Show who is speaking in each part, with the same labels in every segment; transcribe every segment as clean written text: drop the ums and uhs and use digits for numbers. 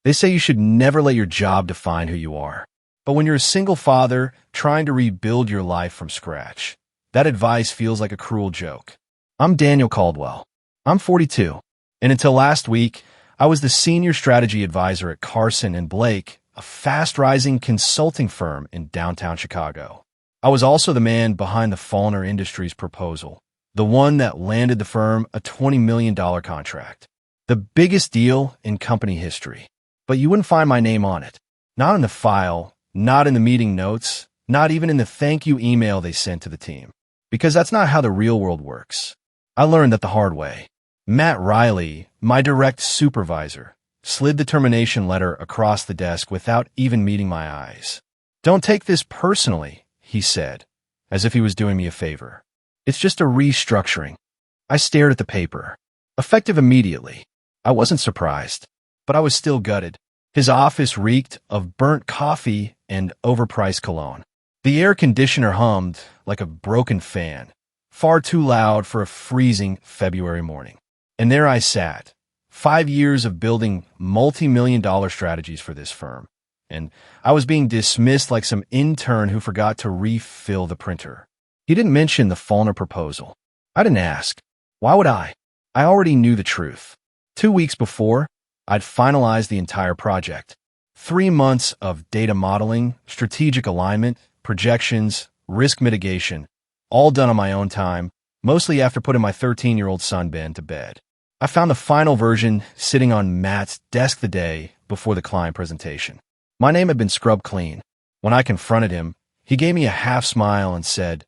Speaker 1: They say you should never let your job define who you are. But when you're a single father trying to rebuild your life from scratch, that advice feels like a cruel joke. I'm Daniel Caldwell. I'm 42. And until last week, I was the senior strategy advisor at Carson and Blake, a fast-rising consulting firm in downtown Chicago. I was also the man behind the Fallner Industries proposal, the one that landed the firm a $20 million contract. The biggest deal in company history. But you wouldn't find my name on it. Not in the file, not in the meeting notes, not even in the thank you email they sent to the team. Because that's not how the real world works. I learned that the hard way. Matt Riley, my direct supervisor, slid the termination letter across the desk without even meeting my eyes. "Don't take this personally," he said, as if he was doing me a favor. "It's just a restructuring." I stared at the paper. Effective immediately. I wasn't surprised, but I was still gutted. His office reeked of burnt coffee and overpriced cologne. The air conditioner hummed like a broken fan, far too loud for a freezing February morning. And there I sat, 5 years of building multi-million-dollar strategies for this firm, and I was being dismissed like some intern who forgot to refill the printer. He didn't mention the Fallner proposal. I didn't ask. Why would I? I already knew the truth. 2 weeks before, I'd finalized the entire project. 3 months of data modeling, strategic alignment, projections, risk mitigation, all done on my own time, mostly after putting my 13-year-old son Ben to bed. I found the final version sitting on Matt's desk the day before the client presentation. My name had been scrubbed clean. When I confronted him, he gave me a half smile and said,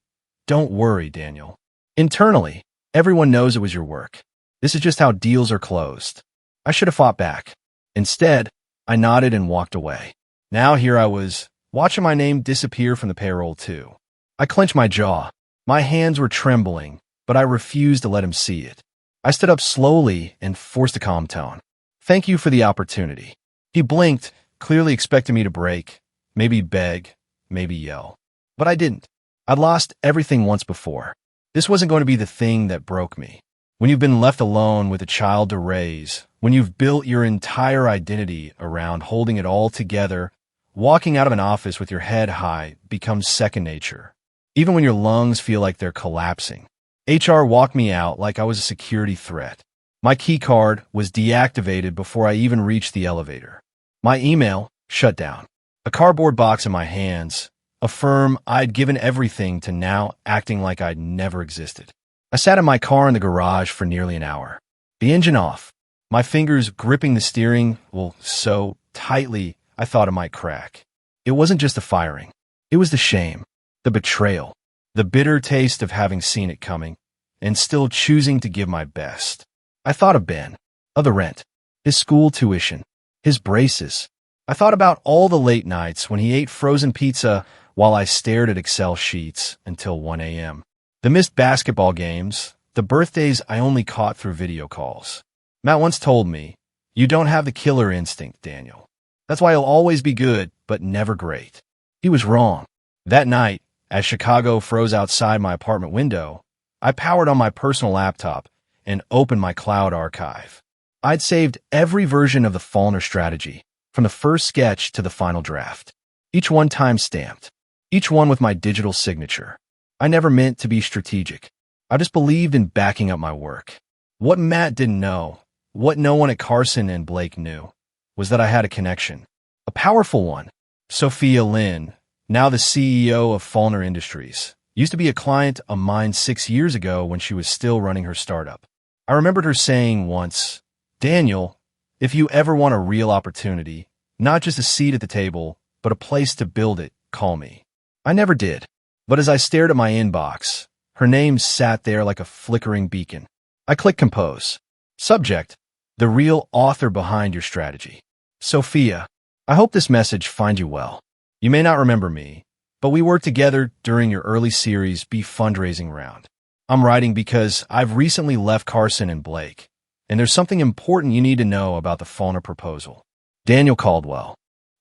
Speaker 1: "Don't worry, Daniel. Internally, everyone knows it was your work. This is just how deals are closed." I should have fought back. Instead, I nodded and walked away. Now here I was, watching my name disappear from the payroll too. I clenched my jaw. My hands were trembling, but I refused to let him see it. I stood up slowly and forced a calm tone. "Thank you for the opportunity." He blinked, clearly expecting me to break, maybe beg, maybe yell. But I didn't. I'd lost everything once before. This wasn't going to be the thing that broke me. When you've been left alone with a child to raise, when you've built your entire identity around holding it all together, walking out of an office with your head high becomes second nature. Even when your lungs feel like they're collapsing. HR walked me out like I was a security threat. My key card was deactivated before I even reached the elevator. My email shut down. A cardboard box in my hands, a firm I'd given everything to now acting like I'd never existed. I sat in my car in the garage for nearly an hour. The engine off, my fingers gripping the steering wheel so tightly I thought it might crack. It wasn't just the firing. It was the shame, the betrayal, the bitter taste of having seen it coming and still choosing to give my best. I thought of Ben, of the rent, his school tuition, his braces. I thought about all the late nights when he ate frozen pizza while I stared at Excel sheets until 1 a.m. The missed basketball games, the birthdays I only caught through video calls. Matt once told me, "You don't have the killer instinct, Daniel. That's why you'll always be good, but never great." He was wrong. That night, as Chicago froze outside my apartment window, I powered on my personal laptop and opened my cloud archive. I'd saved every version of the Fallner strategy, from the first sketch to the final draft. Each one time-stamped, each one with my digital signature. I never meant to be strategic. I just believed in backing up my work. What Matt didn't know, what no one at Carson and Blake knew, was that I had a connection. A powerful one. Sophia Lynn, now the CEO of Fallner Industries, used to be a client of mine 6 years ago when she was still running her startup. I remembered her saying once, "Daniel, if you ever want a real opportunity, not just a seat at the table, but a place to build it, call me." I never did. But as I stared at my inbox, her name sat there like a flickering beacon. I clicked compose. Subject, the real author behind your strategy. Sophia, I hope this message finds you well. You may not remember me, but we worked together during your early Series B fundraising round. I'm writing because I've recently left Carson and Blake, and there's something important you need to know about the Fallner proposal. Daniel Caldwell.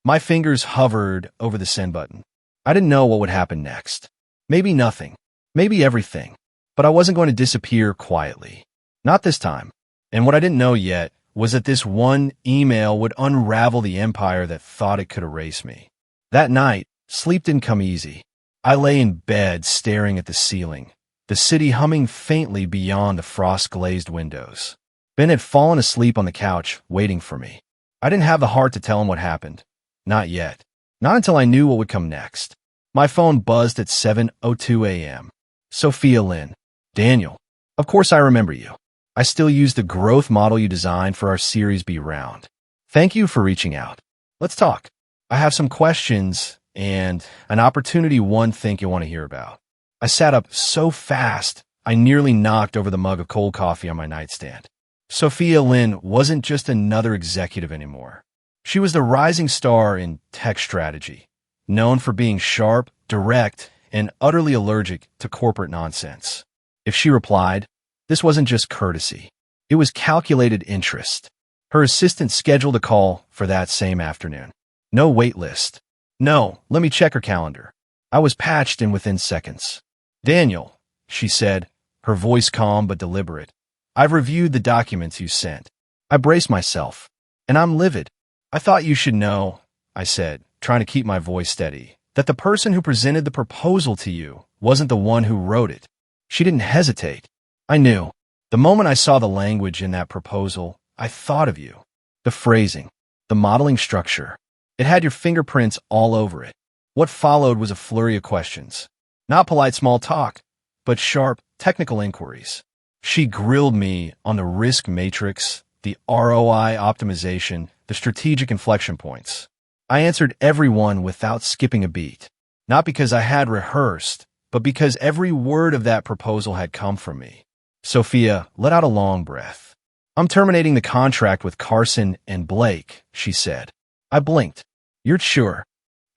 Speaker 1: My fingers hovered over the send button. I didn't know what would happen next. Maybe nothing. Maybe everything. But I wasn't going to disappear quietly. Not this time. And what I didn't know yet was that this one email would unravel the empire that thought it could erase me. That night, sleep didn't come easy. I lay in bed staring at the ceiling, the city humming faintly beyond the frost-glazed windows. Ben had fallen asleep on the couch, waiting for me. I didn't have the heart to tell him what happened. Not yet. Not until I knew what would come next. My phone buzzed at 7:02 a.m. Sophia Lynn. Daniel. Of course I remember you. I still use the growth model you designed for our Series B round. Thank you for reaching out. Let's talk. I have some questions and an opportunity one think you'll want to hear about. I sat up so fast, I nearly knocked over the mug of cold coffee on my nightstand. Sophia Lynn wasn't just another executive anymore. She was the rising star in tech strategy, known for being sharp, direct, and utterly allergic to corporate nonsense. If she replied, this wasn't just courtesy. It was calculated interest. Her assistant scheduled a call for that same afternoon. No wait list. No, let me check her calendar. I was patched in within seconds. Daniel, she said, her voice calm but deliberate. I've reviewed the documents you sent. I braced myself, and I'm livid. I thought you should know, I said, trying to keep my voice steady, that the person who presented the proposal to you wasn't the one who wrote it. She didn't hesitate. I knew. The moment I saw the language in that proposal, I thought of you. The phrasing, the modeling structure. It had your fingerprints all over it. What followed was a flurry of questions. Not polite small talk, but sharp, technical inquiries. She grilled me on the risk matrix, the ROI optimization, the strategic inflection points. I answered every one without skipping a beat. Not because I had rehearsed, but because every word of that proposal had come from me. Sophia let out a long breath. I'm terminating the contract with Carson and Blake, she said. I blinked. You're sure?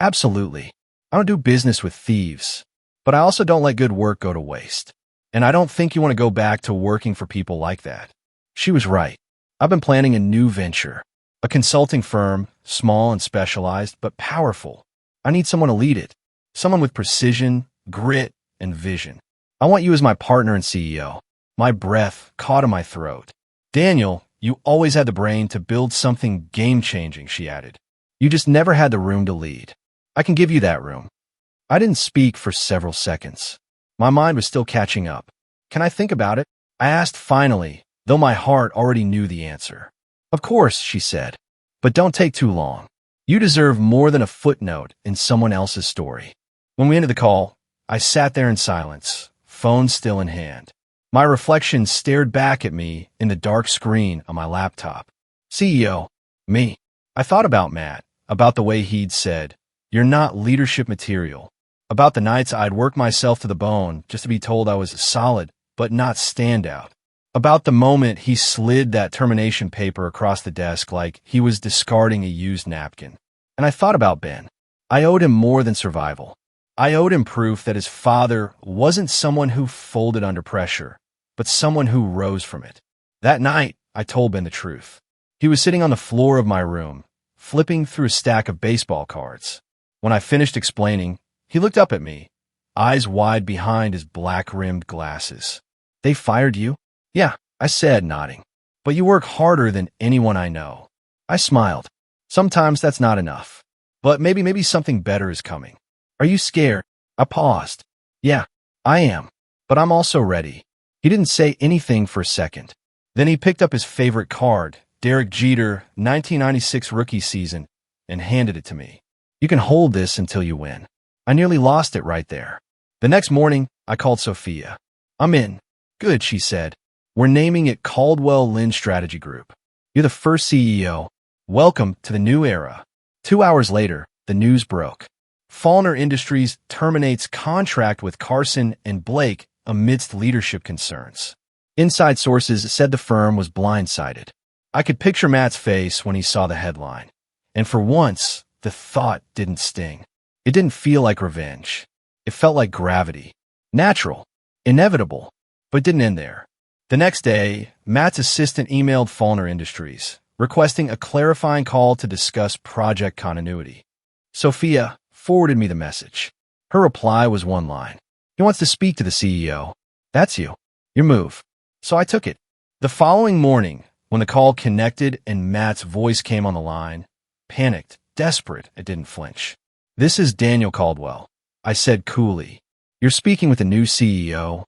Speaker 1: Absolutely. I don't do business with thieves, but I also don't let good work go to waste. And I don't think you want to go back to working for people like that. She was right. I've been planning a new venture. A consulting firm, small and specialized, but powerful. I need someone to lead it. Someone with precision, grit, and vision. I want you as my partner and CEO. My breath caught in my throat. Daniel, you always had the brain to build something game-changing, she added. You just never had the room to lead. I can give you that room. I didn't speak for several seconds. My mind was still catching up. Can I think about it? I asked finally, though my heart already knew the answer. Of course, she said, but don't take too long. You deserve more than a footnote in someone else's story. When we ended the call, I sat there in silence, phone still in hand. My reflection stared back at me in the dark screen on my laptop. CEO, me. I thought about Matt, about the way he'd said, "You're not leadership material." About the nights I'd work myself to the bone just to be told I was solid, but not standout. About the moment he slid that termination paper across the desk like he was discarding a used napkin. And I thought about Ben. I owed him more than survival. I owed him proof that his father wasn't someone who folded under pressure, but someone who rose from it. That night, I told Ben the truth. He was sitting on the floor of my room, flipping through a stack of baseball cards. When I finished explaining, he looked up at me, eyes wide behind his black-rimmed glasses. They fired you? Yeah, I said, nodding. But you work harder than anyone I know. I smiled. Sometimes that's not enough. But maybe something better is coming. Are you scared? I paused. Yeah, I am. But I'm also ready. He didn't say anything for a second. Then he picked up his favorite card, Derek Jeter, 1996 rookie season, and handed it to me. You can hold this until you win. I nearly lost it right there. The next morning, I called Sophia. I'm in. Good, she said. We're naming it Caldwell Lynn Strategy Group. You're the first CEO. Welcome to the new era. 2 hours later, the news broke. Faulkner Industries terminates contract with Carson and Blake amidst leadership concerns. Inside sources said the firm was blindsided. I could picture Matt's face when he saw the headline. And for once, the thought didn't sting. It didn't feel like revenge. It felt like gravity. Natural. Inevitable. But didn't end there. The next day, Matt's assistant emailed Faulkner Industries, requesting a clarifying call to discuss project continuity. Sophia forwarded me the message. Her reply was one line. He wants to speak to the CEO. That's you. Your move. So I took it. The following morning, When the call connected and Matt's voice came on the line, panicked, desperate, it didn't flinch. "This is Daniel Caldwell," I said coolly. "You're speaking with the new CEO."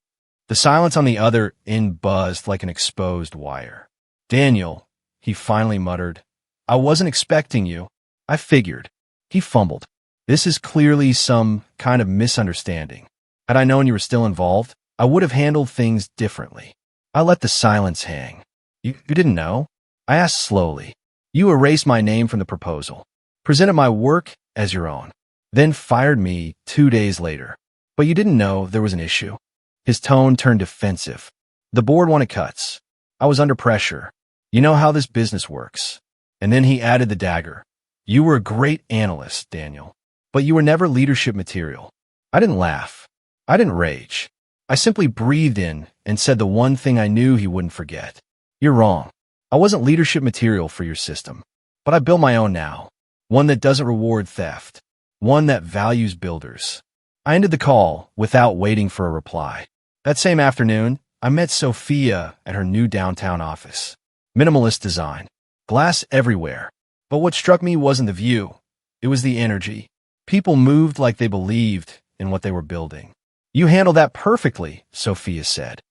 Speaker 1: The silence on the other end buzzed like an exposed wire. "Daniel," he finally muttered, "I wasn't expecting you." "I figured." He fumbled. "This is clearly some kind of misunderstanding. Had I known you were still involved, I would have handled things differently." I let the silence hang. You didn't know?" I asked slowly. "You erased my name from the proposal, presented my work as your own, then fired me 2 days later. But you didn't know there was an issue." His tone turned defensive. "The board wanted cuts. I was under pressure. You know how this business works." And then he added the dagger. "You were a great analyst, Daniel, but you were never leadership material." I didn't laugh. I didn't rage. I simply breathed in and said the one thing I knew he wouldn't forget. "You're wrong. I wasn't leadership material for your system, but I built my own now. One that doesn't reward theft. One that values builders." I ended the call without waiting for a reply. That same afternoon, I met Sophia at her new downtown office. Minimalist design. Glass everywhere. But what struck me wasn't the view. It was the energy. People moved like they believed in what they were building. "You handle that perfectly," Sophia said.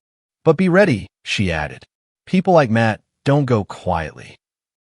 Speaker 1: "But be ready," she added. "People like Matt don't go quietly."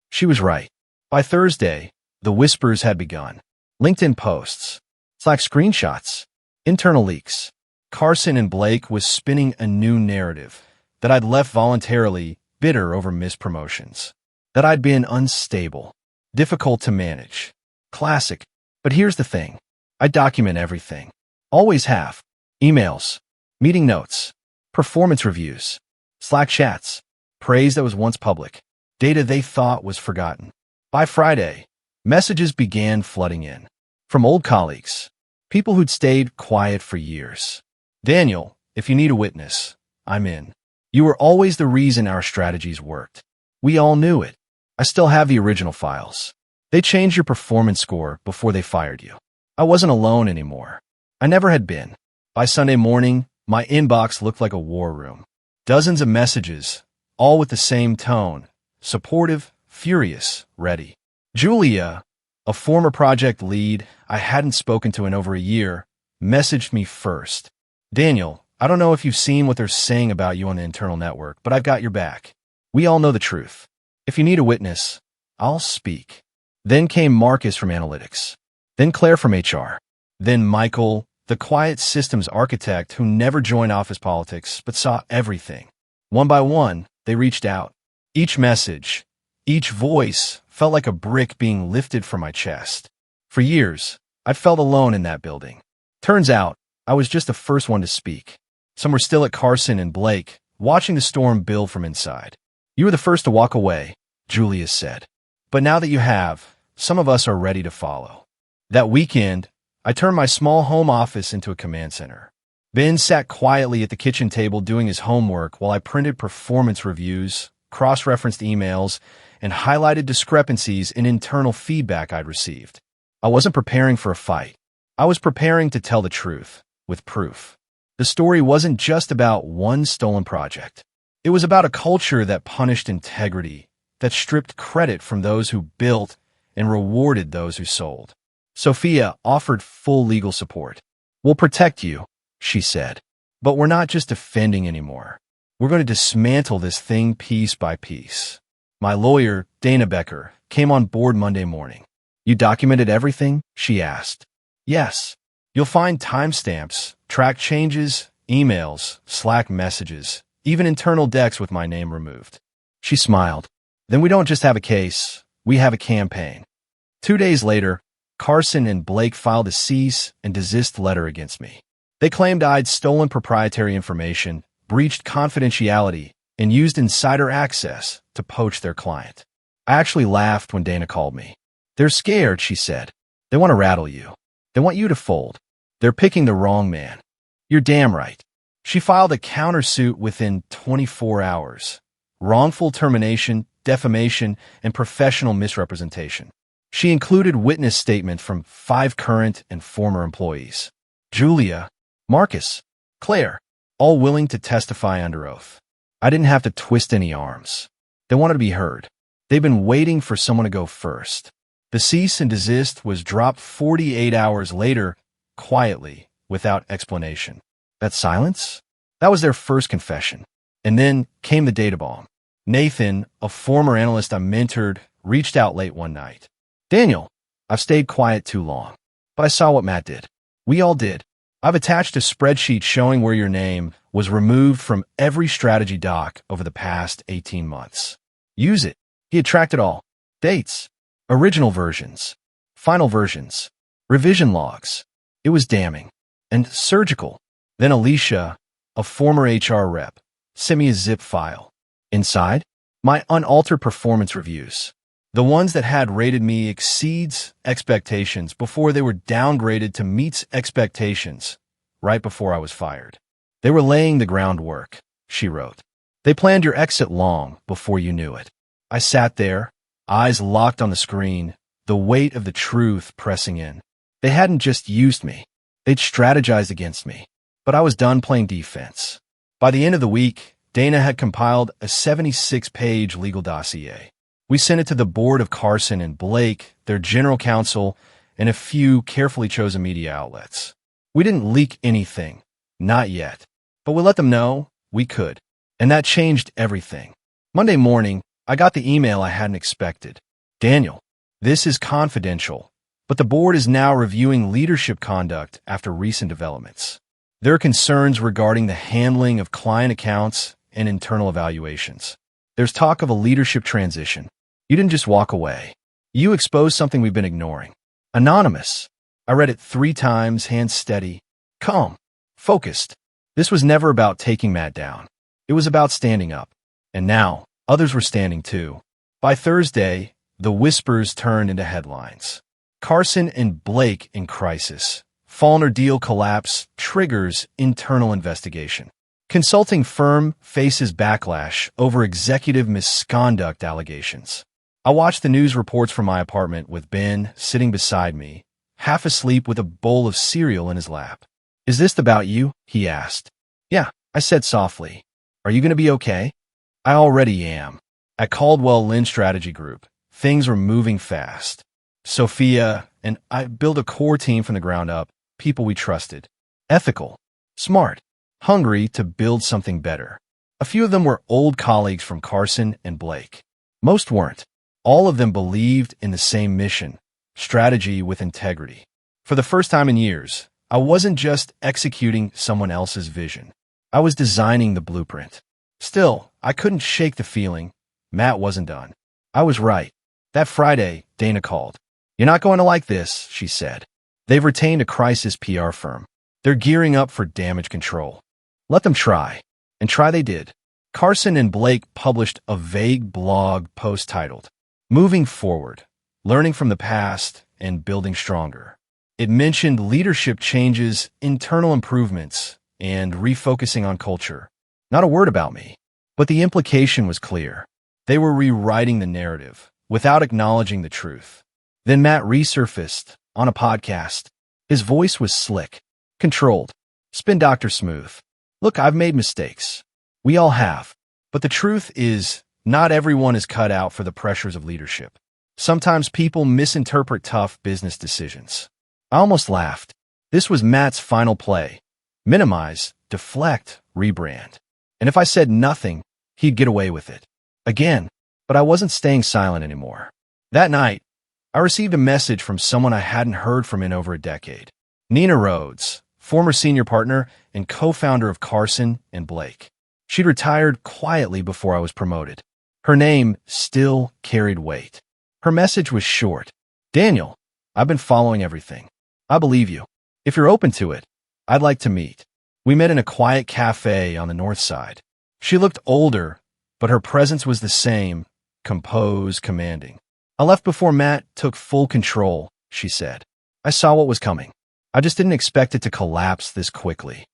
Speaker 1: She was right. By Thursday, the whispers had begun. LinkedIn posts, Slack screenshots, internal leaks. Carson and Blake was spinning a new narrative, that I'd left voluntarily, bitter over missed promotions, that I'd been unstable, difficult to manage. Classic. But here's the thing. I document everything. Always have. Emails, meeting notes, performance reviews, Slack chats, praise that was once public, data they thought was forgotten. By Friday, messages began flooding in. From old colleagues, people who'd stayed quiet for years. "Daniel, if you need a witness, I'm in. You were always the reason our strategies worked. We all knew it. I still have the original files. They changed your performance score before they fired you." I wasn't alone anymore. I never had been. By Sunday morning, my inbox looked like a war room. Dozens of messages, all with the same tone. Supportive, furious, ready. Julia, a former project lead I hadn't spoken to in over a year, messaged me first. "Daniel, I don't know if you've seen what they're saying about you on the internal network, but I've got your back. We all know the truth. If you need a witness, I'll speak." Then came Marcus from analytics. Then Claire from HR. Then Michael, the quiet systems architect who never joined office politics but saw everything. One by one, they reached out. Each message, each voice felt like a brick being lifted from my chest. For years, I'd felt alone in that building. Turns out, I was just the first one to speak. Some were still at Carson and Blake, watching the storm build from inside. "You were the first to walk away," Julia said. "But now that you have, some of us are ready to follow." That weekend, I turned my small home office into a command center. Ben sat quietly at the kitchen table doing his homework while I printed performance reviews, cross-referenced emails, and highlighted discrepancies in internal feedback I'd received. I wasn't preparing for a fight. I was preparing to tell the truth, with proof. The story wasn't just about one stolen project. It was about a culture that punished integrity, that stripped credit from those who built and rewarded those who sold. Sophia offered full legal support. "We'll protect you," she said. "But we're not just defending anymore. We're going to dismantle this thing piece by piece." My lawyer, Dana Becker, came on board Monday morning. "You documented everything?" she asked. "Yes. You'll find timestamps, track changes, emails, Slack messages, even internal decks with my name removed." She smiled. "Then we don't just have a case, we have a campaign." 2 days later, Carson and Blake filed a cease and desist letter against me. They claimed I'd stolen proprietary information, breached confidentiality, and used insider access to poach their client. I actually laughed when Dana called me. "They're scared," she said. "They want to rattle you. They want you to fold. They're picking the wrong man." "You're damn right." She filed a countersuit within 24 hours. Wrongful termination, defamation, and professional misrepresentation. She included witness statements from 5 current and former employees. Julia, Marcus, Claire, all willing to testify under oath. I didn't have to twist any arms. They wanted to be heard. They've been waiting for someone to go first. The cease and desist was dropped 48 hours later, quietly, without explanation. That silence? That was their first confession. And then came the data bomb. Nathan, a former analyst I mentored, reached out late one night. Daniel, I've stayed quiet too long, but I saw what Matt did. We all did. I've attached a spreadsheet showing where your name was removed from every strategy doc over the past 18 months. Use it. He had tracked it all. Dates, original versions, final versions, revision logs. It was damning and surgical. Then Alicia, a former HR rep, sent me a zip file. Inside, my unaltered performance reviews. The ones that had rated me exceeds expectations before they were downgraded to meets expectations right before I was fired. They were laying the groundwork, she wrote. They planned your exit long before you knew it. I sat there, eyes locked on the screen, the weight of the truth pressing in. They hadn't just used me. They'd strategized against me. But I was done playing defense. By the end of the week, Dana had compiled a 76-page legal dossier. We sent it to the board of Carson and Blake, their general counsel, and a few carefully chosen media outlets. We didn't leak anything, not yet, but we let them know we could, and that changed everything. Monday morning, I got the email I hadn't expected. Daniel, this is confidential, but the board is now reviewing leadership conduct after recent developments. There are concerns regarding the handling of client accounts and internal evaluations. There's talk of a leadership transition. You didn't just walk away. You exposed something we've been ignoring. Anonymous. I read it 3 times, hands steady, calm, focused. This was never about taking Matt down. It was about standing up. And now, others were standing too. By Thursday, the whispers turned into headlines. Carson and Blake in crisis. Fallner deal collapse triggers internal investigation. Consulting firm faces backlash over executive misconduct allegations. I watched the news reports from my apartment with Ben sitting beside me, half asleep with a bowl of cereal in his lap. Is this about you? He asked. Yeah, I said softly. Are you going to be okay? I already am. At Caldwell Lynn Strategy Group, things were moving fast. Sophia and I built a core team from the ground up, people we trusted. Ethical, smart, hungry to build something better. A few of them were old colleagues from Carson and Blake. Most weren't. All of them believed in the same mission, strategy with integrity. For the first time in years, I wasn't just executing someone else's vision. I was designing the blueprint. Still, I couldn't shake the feeling Matt wasn't done. I was right. That Friday, Dana called. You're not going to like this, she said. They've retained a crisis PR firm. They're gearing up for damage control. Let them try. And try they did. Carson and Blake published a vague blog post titled, Moving Forward, Learning from the Past and Building Stronger. It mentioned leadership changes, internal improvements, and refocusing on culture. Not a word about me. But the implication was clear. They were rewriting the narrative without acknowledging the truth. Then Matt resurfaced on a podcast. His voice was slick, controlled, spin doctor smooth. Look, I've made mistakes. We all have. But the truth is, not everyone is cut out for the pressures of leadership. Sometimes people misinterpret tough business decisions. I almost laughed. This was Matt's final play. Minimize, deflect, rebrand. And if I said nothing, he'd get away with it. Again, but I wasn't staying silent anymore. That night, I received a message from someone I hadn't heard from in over a decade. Nina Rhodes, former senior partner and co-founder of Carson and Blake. She'd retired quietly before I was promoted. Her name still carried weight. Her message was short. Daniel, I've been following everything. I believe you. If you're open to it, I'd like to meet. We met in a quiet cafe on the north side. She looked older, but her presence was the same, composed, commanding. I left before Matt took full control, she said. I saw what was coming. I just didn't expect it to collapse this quickly.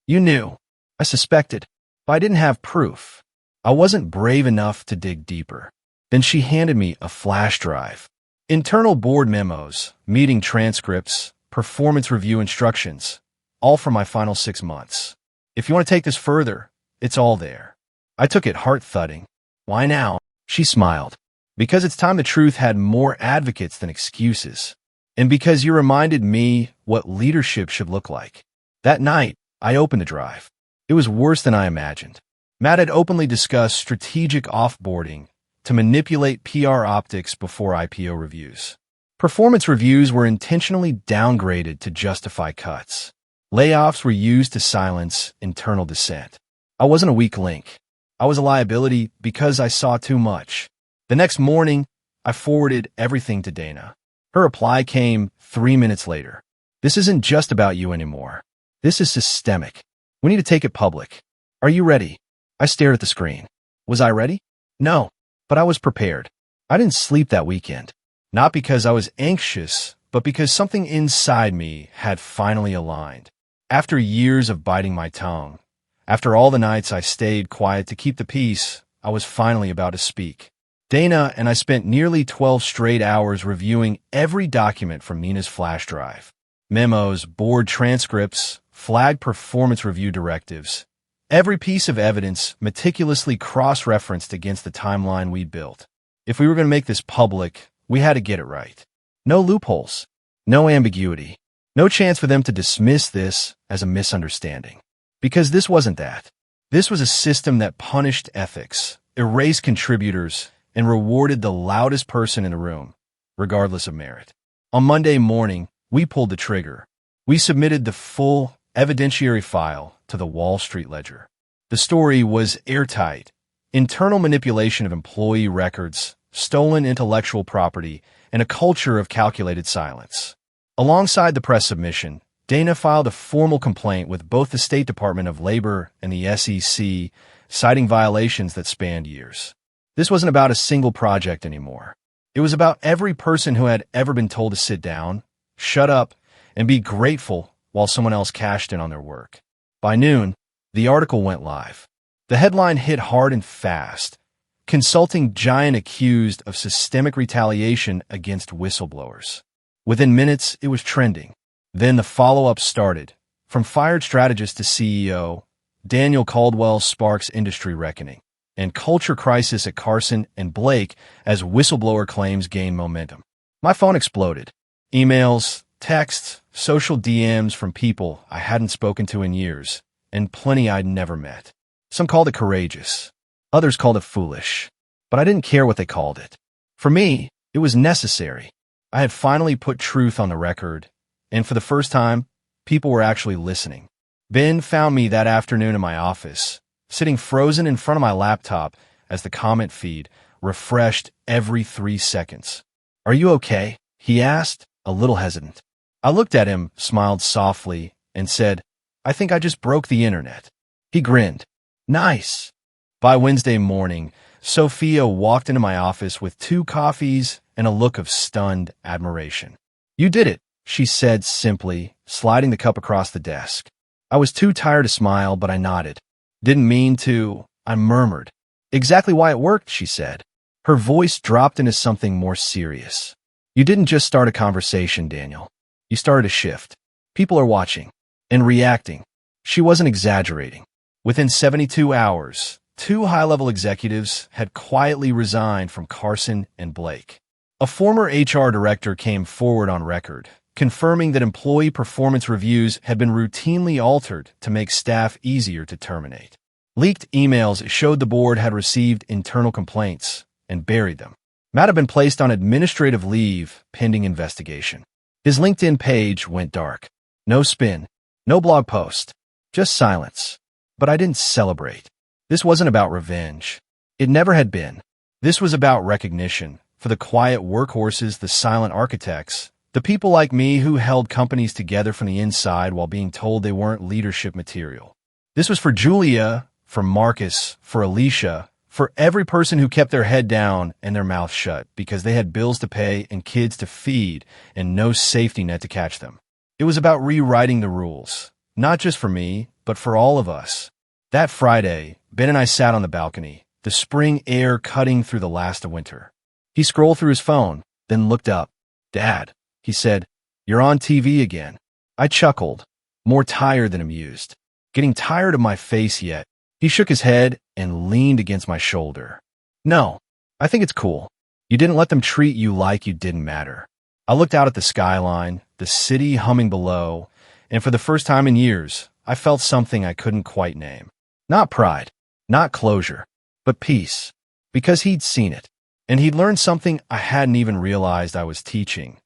Speaker 1: You knew. I suspected, but I didn't have proof. I wasn't brave enough to dig deeper. Then she handed me a flash drive. Internal board memos, meeting transcripts, performance review instructions, all for my final 6 months. If you want to take this further, it's all there. I took it heart-thudding. Why now? She smiled. Because it's time the truth had more advocates than excuses. And because you reminded me what leadership should look like. That night, I opened the drive. It was worse than I imagined. Matt had openly discussed strategic offboarding to manipulate PR optics before IPO reviews. Performance reviews were intentionally downgraded to justify cuts. Layoffs were used to silence internal dissent. I wasn't a weak link. I was a liability because I saw too much. The next morning, I forwarded everything to Dana. Her reply came 3 minutes later. This isn't just about you anymore. This is systemic. We need to take it public. Are you ready? I stared at the screen. Was I ready? No, but I was prepared. I didn't sleep that weekend. Not because I was anxious, but because something inside me had finally aligned. After years of biting my tongue, after all the nights I stayed quiet to keep the peace, I was finally about to speak. Dana and I spent nearly 12 straight hours reviewing every document from Nina's flash drive. Memos, board transcripts, flag performance review directives. Every piece of evidence meticulously cross-referenced against the timeline we built. If we were going to make this public, we had to get it right. No loopholes, no ambiguity, no chance for them to dismiss this as a misunderstanding. Because this wasn't that. This was a system that punished ethics, erased contributors, and rewarded the loudest person in the room, regardless of merit. On Monday morning, we pulled the trigger. We submitted the full evidentiary file to the Wall Street Ledger. The story was airtight. Internal manipulation of employee records, stolen intellectual property, and a culture of calculated silence. Alongside the press submission, Dana filed a formal complaint with both the State Department of Labor and the SEC, citing violations that spanned years. This wasn't about a single project anymore. It was about every person who had ever been told to sit down, shut up, and be grateful while someone else cashed in on their work. By noon, the article went live. The headline hit hard and fast. Consulting giant accused of systemic retaliation against whistleblowers. Within minutes, it was trending. Then the follow-up started. From fired strategist to CEO, Daniel Caldwell sparks industry reckoning, and culture crisis at Carson and Blake as whistleblower claims gain momentum. My phone exploded. Emails, texts, social DMs from people I hadn't spoken to in years, and plenty I'd never met. Some called it courageous. Others called it foolish. But I didn't care what they called it. For me, it was necessary. I had finally put truth on the record, and for the first time, people were actually listening. Ben found me that afternoon in my office, sitting frozen in front of my laptop as the comment feed refreshed every 3 seconds. "Are you okay?" he asked, a little hesitant. I looked at him, smiled softly, and said, "I think I just broke the internet." He grinned. "Nice." By Wednesday morning, Sophia walked into my office with 2 coffees and a look of stunned admiration. "You did it," she said simply, sliding the cup across the desk. I was too tired to smile, but I nodded. "Didn't mean to," I murmured. "Exactly why it worked," she said. Her voice dropped into something more serious. "You didn't just start a conversation, Daniel. You started a shift. People are watching and reacting." She wasn't exaggerating. Within 72 hours, 2 high-level executives had quietly resigned from Carson and Blake. A former HR director came forward on record, confirming that employee performance reviews had been routinely altered to make staff easier to terminate. Leaked emails showed the board had received internal complaints and buried them. Matt had been placed on administrative leave pending investigation. His LinkedIn page went dark. No spin, no blog post, just silence. But I didn't celebrate. This wasn't about revenge. It never had been. This was about recognition for the quiet workhorses, the silent architects, the people like me who held companies together from the inside while being told they weren't leadership material. This was for Julia, for Marcus, for Alicia, for every person who kept their head down and their mouth shut because they had bills to pay and kids to feed and no safety net to catch them. It was about rewriting the rules, not just for me, but for all of us. That Friday, Ben and I sat on the balcony, the spring air cutting through the last of winter. He scrolled through his phone, then looked up. "Dad," he said, "you're on TV again." I chuckled, more tired than amused. Getting tired of my face yet. He shook his head and leaned against my shoulder. "No, I think it's cool. You didn't let them treat you like you didn't matter. I looked out at the skyline, the city humming below, and for the first time in years, I felt something I couldn't quite name. Not pride, not closure, but peace. Because he'd seen it, and he'd learned something I hadn't even realized I was teaching.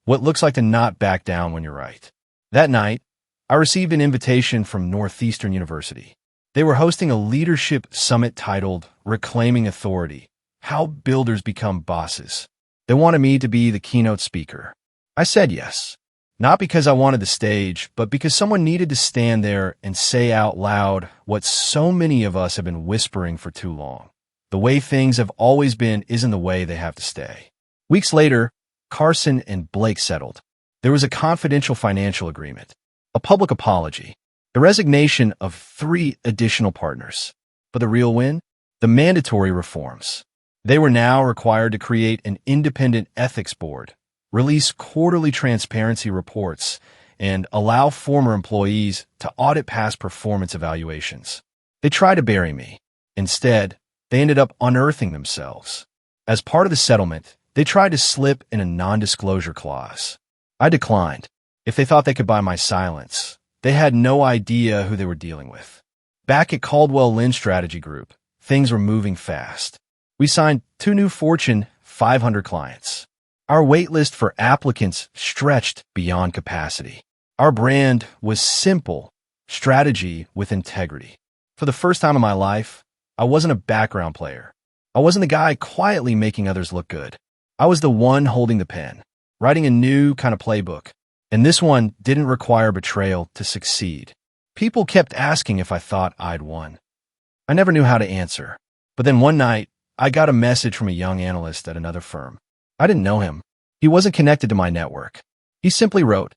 Speaker 1: What looks like to not back down when you're right. That night, I received an invitation from Northeastern University. They were hosting a leadership summit titled Reclaiming Authority: How Builders Become Bosses. They wanted me to be the keynote speaker. I said yes. Not because I wanted the stage, but because someone needed to stand there and say out loud what so many of us have been whispering for too long. The way things have always been isn't the way they have to stay. Weeks later, Carson and Blake settled. There was a confidential financial agreement, a public apology, the resignation of 3 additional partners. But the real win? The mandatory reforms. They were now required to create an independent ethics board, release quarterly transparency reports, and allow former employees to audit past performance evaluations. They tried to bury me. Instead, they ended up unearthing themselves. As part of the settlement, they tried to slip in a non-disclosure clause. I declined. If they thought they could buy my silence, they had no idea who they were dealing with. Back at Caldwell Lynn Strategy Group, things were moving fast. We signed 2 new Fortune 500 clients. Our wait list for applicants stretched beyond capacity. Our brand was simple: strategy with integrity. For the first time in my life, I wasn't a background player. I wasn't the guy quietly making others look good. I was the one holding the pen, writing a new kind of playbook. And this one didn't require betrayal to succeed. People kept asking if I thought I'd won. I never knew how to answer. But then one night, I got a message from a young analyst at another firm. I didn't know him. He wasn't connected to my network. He simply wrote,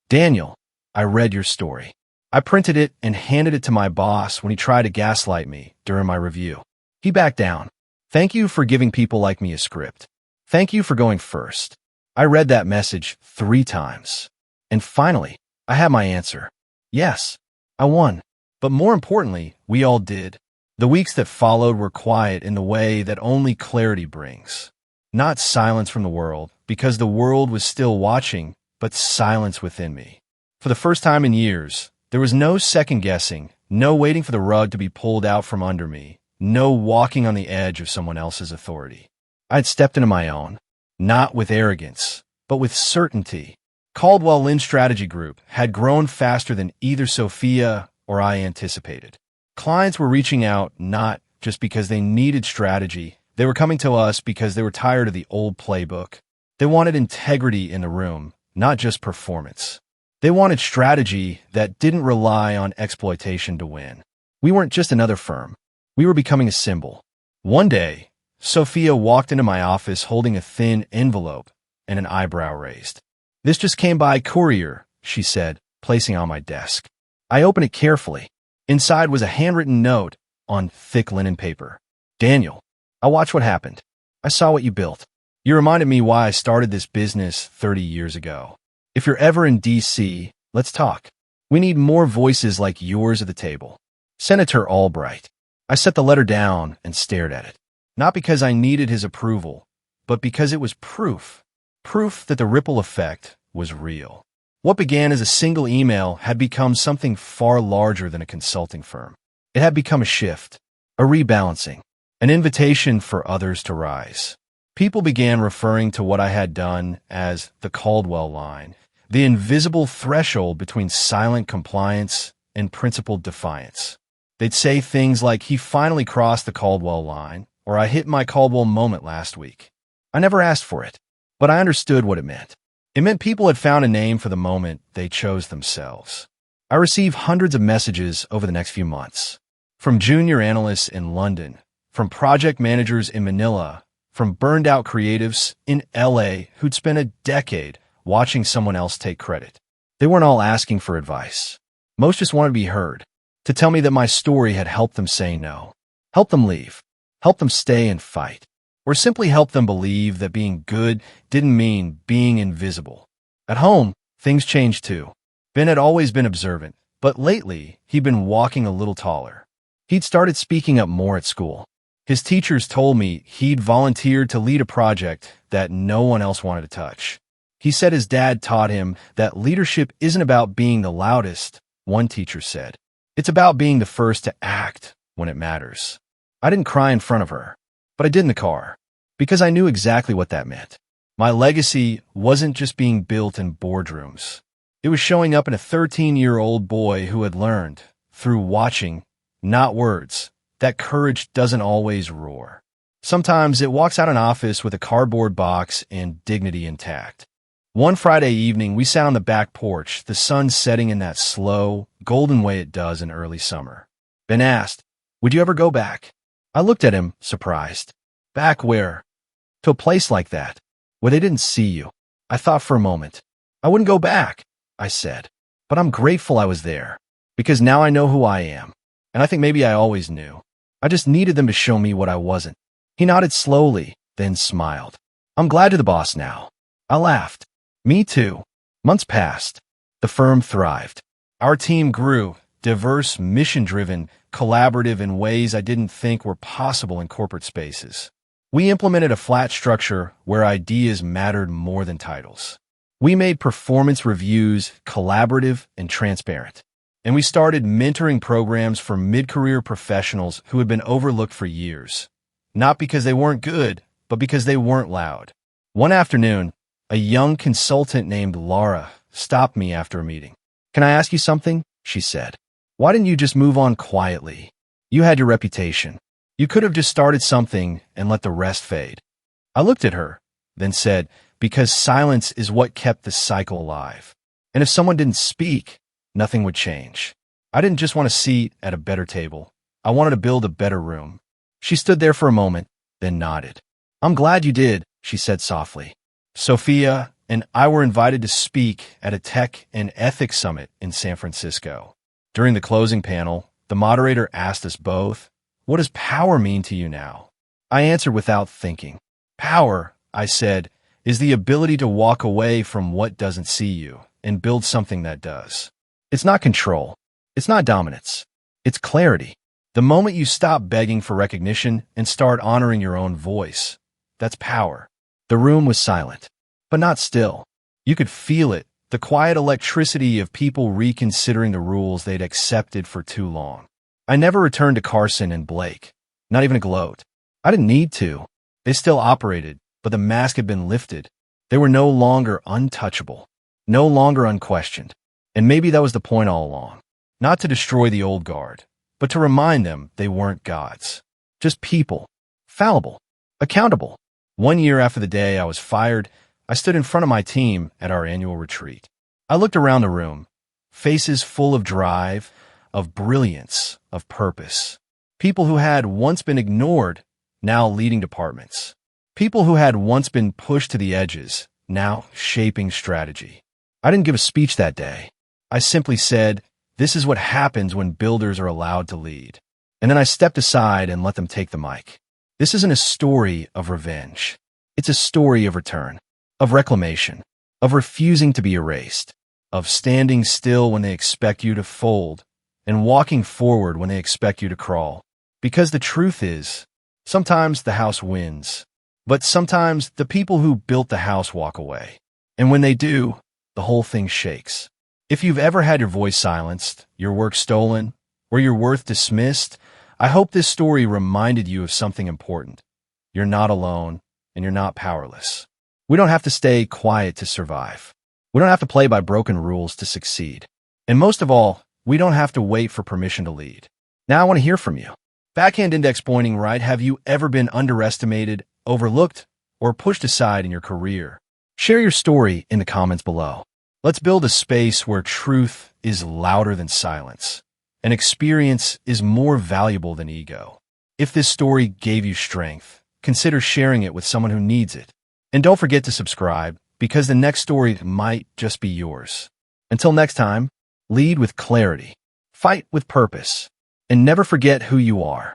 Speaker 1: "Daniel, I read your story." I printed it and handed it to my boss when he tried to gaslight me during my review. He backed down. "Thank you for giving people like me a script. Thank you for going first." I read that message 3 times. And finally, I had my answer. Yes, I won. But more importantly, we all did. The weeks that followed were quiet in the way that only clarity brings. Not silence from the world, because the world was still watching, but silence within me. For the first time in years, there was no second-guessing, no waiting for the rug to be pulled out from under me, no walking on the edge of someone else's authority. I'd stepped into my own, not with arrogance, but with certainty. Caldwell Lynn Strategy Group had grown faster than either Sophia or I anticipated. Clients were reaching out not just because they needed strategy. They were coming to us because they were tired of the old playbook. They wanted integrity in the room, not just performance. They wanted strategy that didn't rely on exploitation to win. We weren't just another firm. We were becoming a symbol. One day, Sophia walked into my office holding a thin envelope and an eyebrow raised. "This just came by courier," she said, placing it on my desk. I opened it carefully. Inside was a handwritten note on thick linen paper. "Daniel, I watched what happened. I saw what you built. You reminded me why I started this business 30 years ago. If you're ever in D.C., let's talk. We need more voices like yours at the table." Senator Albright. I set the letter down and stared at it. Not because I needed his approval, but because it was proof. Proof that the ripple effect was real. What began as a single email had become something far larger than a consulting firm. It had become a shift, a rebalancing, an invitation for others to rise. People began referring to what I had done as the Caldwell line, the invisible threshold between silent compliance and principled defiance. They'd say things like, "He finally crossed the Caldwell line," or "I hit my Caldwell moment last week." I never asked for it, but I understood what it meant. It meant people had found a name for the moment they chose themselves. I received hundreds of messages over the next few months. From junior analysts in London, from project managers in Manila, from burned-out creatives in LA who'd spent a decade watching someone else take credit. They weren't all asking for advice. Most just wanted to be heard, to tell me that my story had helped them say no, helped them leave, helped them stay and fight, or simply helped them believe that being good didn't mean being invisible. At home, things changed too. Ben had always been observant, but lately he'd been walking a little taller. He'd started speaking up more at school. His teachers told me he'd volunteered to lead a project that no one else wanted to touch. He said his dad taught him that leadership isn't about being the loudest, one teacher said. It's about being the first to act when it matters. I didn't cry in front of her, but I did in the car, because I knew exactly what that meant. My legacy wasn't just being built in boardrooms. It was showing up in a 13-year-old boy who had learned, through watching, not words, that courage doesn't always roar. Sometimes it walks out an office with a cardboard box and dignity intact. One Friday evening, we sat on the back porch, the sun setting in that slow, golden way it does in early summer. Ben asked, "Would you ever go back?" I looked at him, surprised. "Back where?" "To a place like that, where they didn't see you." I thought for a moment. "I wouldn't go back," I said. "But I'm grateful I was there, because now I know who I am. And I think maybe I always knew. I just needed them to show me what I wasn't." He nodded slowly, then smiled. "I'm glad you're the boss now." I laughed. "Me too." Months passed. The firm thrived. Our team grew, diverse, mission-driven, collaborative in ways I didn't think were possible in corporate spaces. We implemented a flat structure where ideas mattered more than titles. We made performance reviews collaborative and transparent. And we started mentoring programs for mid-career professionals who had been overlooked for years. Not because they weren't good, but because they weren't loud. One afternoon, a young consultant named Laura stopped me after a meeting. "Can I ask you something?" she said. "Why didn't you just move on quietly? You had your reputation. You could have just started something and let the rest fade." I looked at her, then said, "Because silence is what kept the cycle alive. And if someone didn't speak, nothing would change. I didn't just want a seat at a better table. I wanted to build a better room." She stood there for a moment, then nodded. "I'm glad you did," she said softly. Sophia and I were invited to speak at a tech and ethics summit in San Francisco. During the closing panel, the moderator asked us both, "What does power mean to you now?" I answered without thinking. "Power," I said, "is the ability to walk away from what doesn't see you and build something that does. It's not control. It's not dominance. It's clarity. The moment you stop begging for recognition and start honoring your own voice, that's power." The room was silent, but not still. You could feel it, the quiet electricity of people reconsidering the rules they'd accepted for too long. I never returned to Carson and Blake, not even a gloat. I didn't need to. They still operated, but the mask had been lifted. They were no longer untouchable, no longer unquestioned. And maybe that was the point all along. Not to destroy the old guard, but to remind them they weren't gods. Just people, fallible, accountable. 1 year after the day I was fired, I stood in front of my team at our annual retreat. I looked around the room, faces full of drive, of brilliance, of purpose. People who had once been ignored, now leading departments. People who had once been pushed to the edges, now shaping strategy. I didn't give a speech that day. I simply said, "This is what happens when builders are allowed to lead." And then I stepped aside and let them take the mic. This isn't a story of revenge. It's a story of return, of reclamation, of refusing to be erased, of standing still when they expect you to fold, and walking forward when they expect you to crawl. Because the truth is, sometimes the house wins, but sometimes the people who built the house walk away. And when they do, the whole thing shakes. If you've ever had your voice silenced, your work stolen, or your worth dismissed, I hope this story reminded you of something important. You're not alone, and you're not powerless. We don't have to stay quiet to survive. We don't have to play by broken rules to succeed. And most of all, we don't have to wait for permission to lead. Now I want to hear from you. Backhand index pointing right, have you ever been underestimated, overlooked, or pushed aside in your career? Share your story in the comments below. Let's build a space where truth is louder than silence, and experience is more valuable than ego. If this story gave you strength, consider sharing it with someone who needs it. And don't forget to subscribe, because the next story might just be yours. Until next time, lead with clarity, fight with purpose, and never forget who you are.